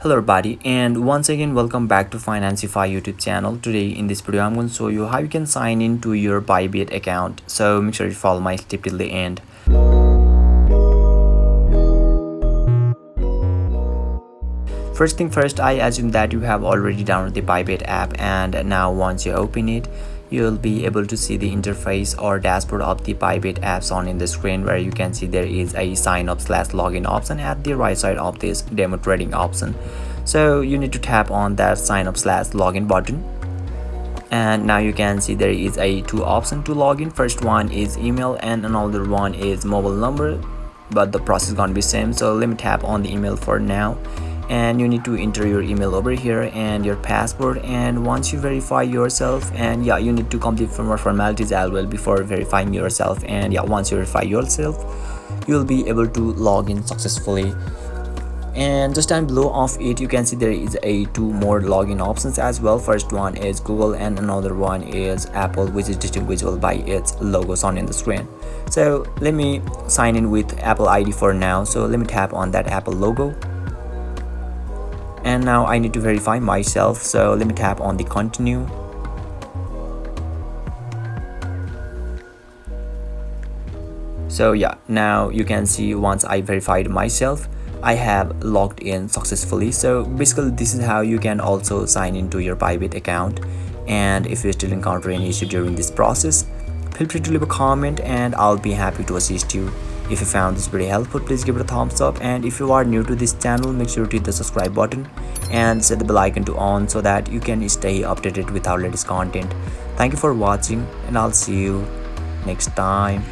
Hello everybody, and once again welcome back to Financify YouTube channel. Today in this video I'm going to show you how you can sign into your Bybit account. So make sure you follow my step till the end. First thing first, I assume that you have already downloaded the Bybit app, and now once you open it, you'll be able to see the interface or dashboard of the Bybit apps on in the screen, where you can see there is a sign up/login option at the right side of this demo trading option. So you need to tap on that sign up/login button, and now you can see there is a two option to log in. First one is email and another one is mobile number, but the process is gonna be same. So let me tap on the email for now, and you need to enter your email over here and your password. And once you verify yourself, and yeah, you need to complete more formalities as well before verifying yourself. And yeah, once you verify yourself, you'll be able to log in successfully. And just down below of it, you can see there is a two more login options as well. First one is Google and another one is Apple, which is distinguishable by its logos on in the screen. So let me sign in with Apple ID for now. So let me tap on that Apple logo, and now I need to verify myself. So let me tap on the continue. So yeah, now you can see once I verified myself, I have logged in successfully. So basically this is how you can also sign into your Bybit account. And if you still encounter any issue during this process, feel free to leave a comment and I'll be happy to assist you. If you found this very helpful, please give it a thumbs up, and if you are new to this channel, make sure to hit the subscribe button and set the bell icon to on so that you can stay updated with our latest content. Thank you for watching, and I'll see you next time.